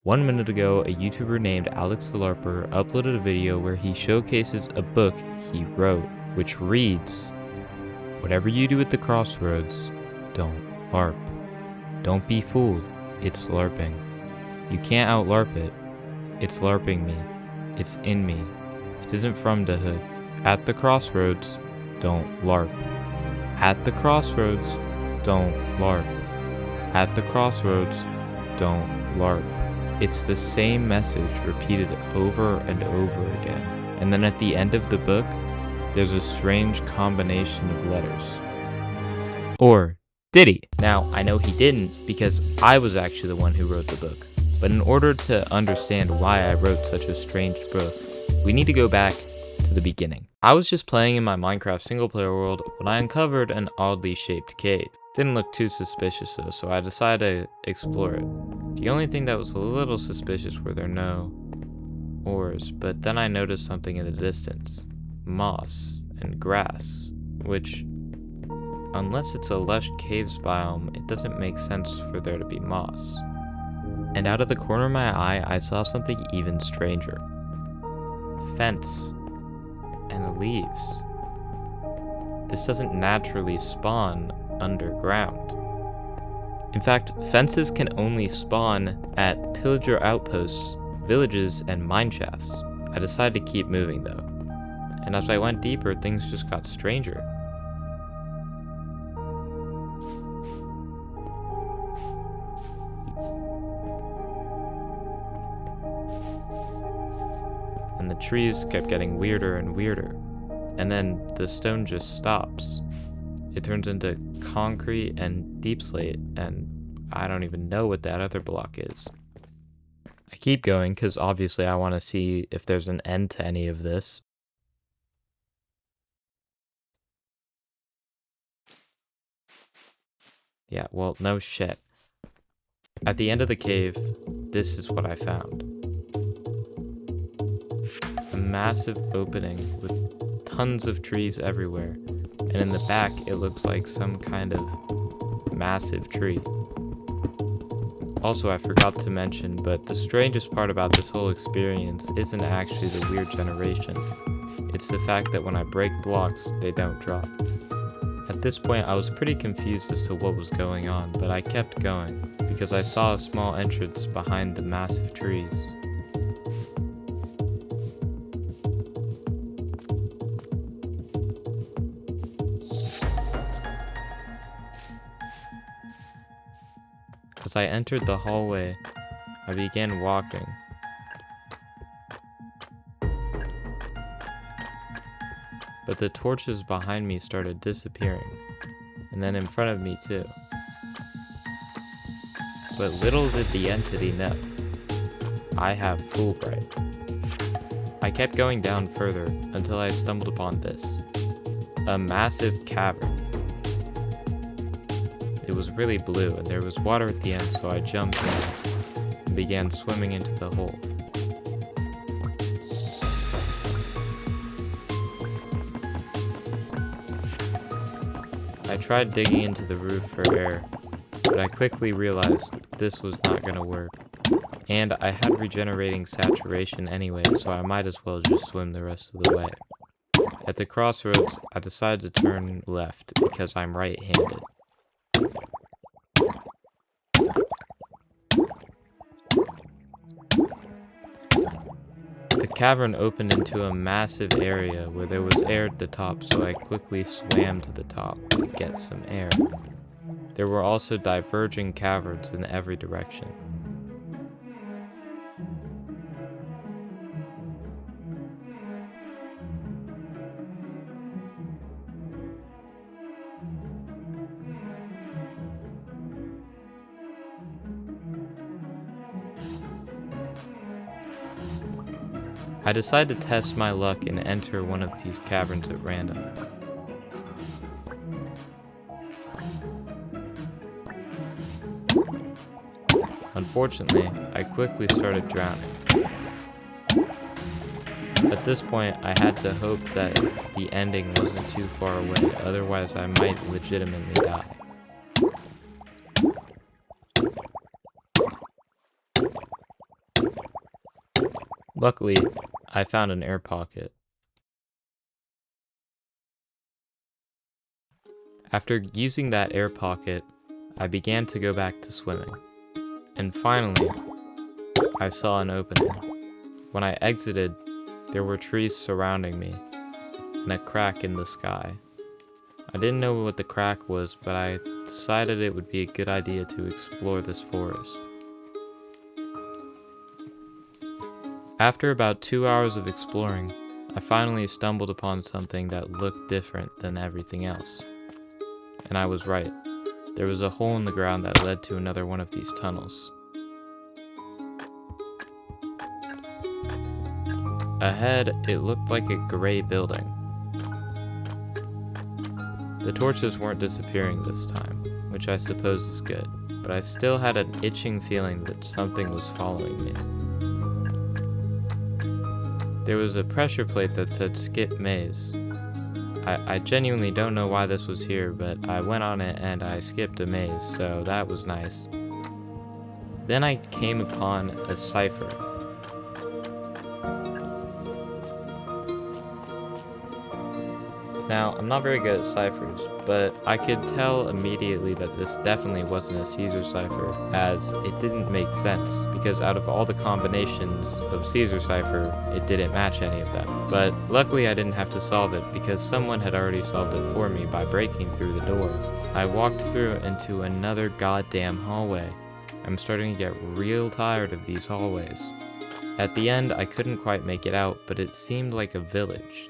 1 minute ago, a YouTuber named Alex the Larper uploaded a video where he showcases a book he wrote, which reads, "Whatever you do at the crossroads, don't LARP. Don't be fooled, it's LARPing. You can't out-LARP it. It's LARPing me. It's in me. It isn't from the hood. At the crossroads, don't LARP. At the crossroads, don't LARP. At the crossroads, don't LARP." It's the same message repeated over and over again. And then at the end of the book, there's a strange combination of letters. Or did he? Now, I know he didn't because I was actually the one who wrote the book. But in order to understand why I wrote such a strange book, we need to go back to the beginning. I was just playing in my Minecraft single-player world when I uncovered an oddly shaped cave. Didn't look too suspicious though, so I decided to explore it. The only thing that was a little suspicious were there no ores, but then I noticed something in the distance. Moss and grass, which, unless it's a lush caves biome, it doesn't make sense for there to be moss. And out of the corner of my eye, I saw something even stranger. Fence and leaves. This doesn't naturally spawn underground. In fact, fences can only spawn at pillager outposts, villages, and mine shafts. I decided to keep moving though, and as I went deeper, things just got stranger. And the trees kept getting weirder and weirder, and then the stone just stops. It turns into concrete and deep slate, and I don't even know what that other block is. I keep going because obviously I want to see if there's an end to any of this. Yeah, well, no shit. At the end of the cave, this is what I found. A massive opening with tons of trees everywhere. And in the back, it looks like some kind of massive tree. Also, I forgot to mention, but the strangest part about this whole experience isn't actually the weird generation. It's the fact that when I break blocks, they don't drop. At this point, I was pretty confused as to what was going on, but I kept going because I saw a small entrance behind the massive trees. As I entered the hallway, I began walking. But the torches behind me started disappearing, and then in front of me too. But little did the entity know, I have Fulbright. I kept going down further until I stumbled upon this, a massive cavern. It was really blue, and there was water at the end, so I jumped in and began swimming into the hole. I tried digging into the roof for air, but I quickly realized this was not going to work. And I had regenerating saturation anyway, so I might as well just swim the rest of the way. At the crossroads, I decided to turn left because I'm right-handed. The cavern opened into a massive area where there was air at the top, so I quickly swam to the top to get some air. There were also diverging caverns in every direction. I decided to test my luck and enter one of these caverns at random. Unfortunately, I quickly started drowning. At this point, I had to hope that the ending wasn't too far away, otherwise I might legitimately die. Luckily, I found an air pocket. After using that air pocket, I began to go back to swimming. And finally, I saw an opening. When I exited, there were trees surrounding me, and a crack in the sky. I didn't know what the crack was, but I decided it would be a good idea to explore this forest. After about 2 hours of exploring, I finally stumbled upon something that looked different than everything else. And I was right. There was a hole in the ground that led to another one of these tunnels. Ahead, it looked like a gray building. The torches weren't disappearing this time, which I suppose is good, but I still had an itching feeling that something was following me. There was a pressure plate that said skip maze. I genuinely don't know why this was here, but I went on it and I skipped a maze, so that was nice. Then I came upon a cipher. Now, I'm not very good at ciphers, but I could tell immediately that this definitely wasn't a Caesar cipher, as it didn't make sense, because out of all the combinations of Caesar cipher, it didn't match any of them. But luckily I didn't have to solve it, because someone had already solved it for me by breaking through the door. I walked through into another goddamn hallway. I'm starting to get real tired of these hallways. At the end, I couldn't quite make it out, but it seemed like a village.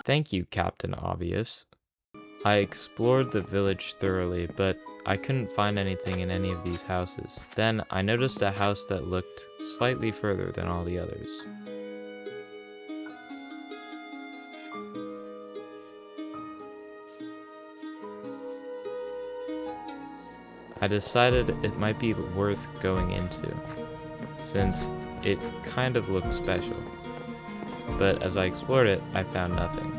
Thank you, Captain Obvious. I explored the village thoroughly, but I couldn't find anything in any of these houses. Then I noticed a house that looked slightly further than all the others. I decided it might be worth going into, since it kind of looked special. But as I explored it, I found nothing.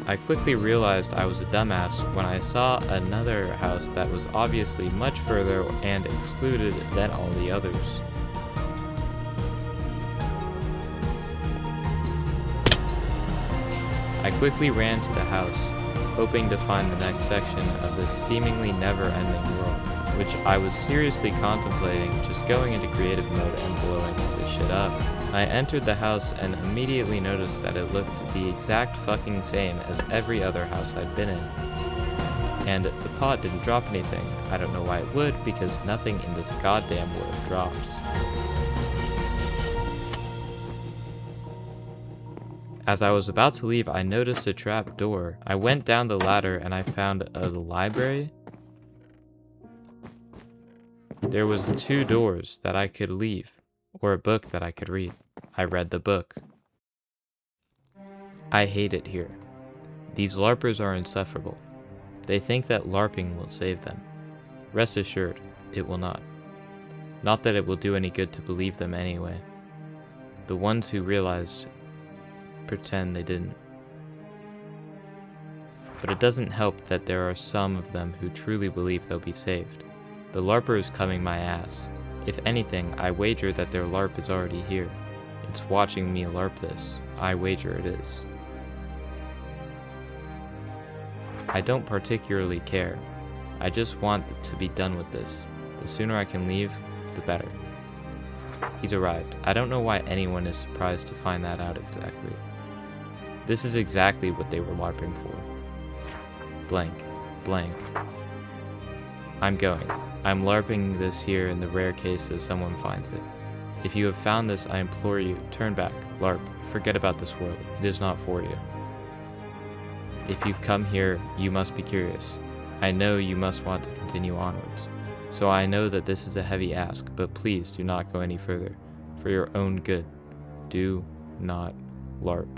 I quickly realized I was a dumbass when I saw another house that was obviously much further and excluded than all the others. I quickly ran to the house, hoping to find the next section of this seemingly never-ending world, which I was seriously contemplating just going into creative mode and blowing this shit up. I entered the house and immediately noticed that it looked the exact fucking same as every other house I'd been in. And the pot didn't drop anything. I don't know why it would, because nothing in this goddamn world drops. As I was about to leave, I noticed a trap door. I went down the ladder and I found a library. There was 2 doors that I could leave, or a book that I could read. I read the book. I hate it here. These LARPers are insufferable. They think that LARPing will save them. Rest assured, it will not. Not that it will do any good to believe them anyway. The ones who realized pretend they didn't. But it doesn't help that there are some of them who truly believe they'll be saved. The LARPer is coming my ass. If anything, I wager that their LARP is already here. It's watching me LARP this. I wager it is. I don't particularly care. I just want to be done with this. The sooner I can leave, the better. He's arrived. I don't know why anyone is surprised to find that out exactly. This is exactly what they were LARPing for. Blank. Blank. I'm going. I'm LARPing this here in the rare case that someone finds it. If you have found this, I implore you, turn back, LARP, forget about this world. It is not for you. If you've come here, you must be curious. I know you must want to continue onwards. So I know that this is a heavy ask, but please do not go any further. For your own good, do not LARP.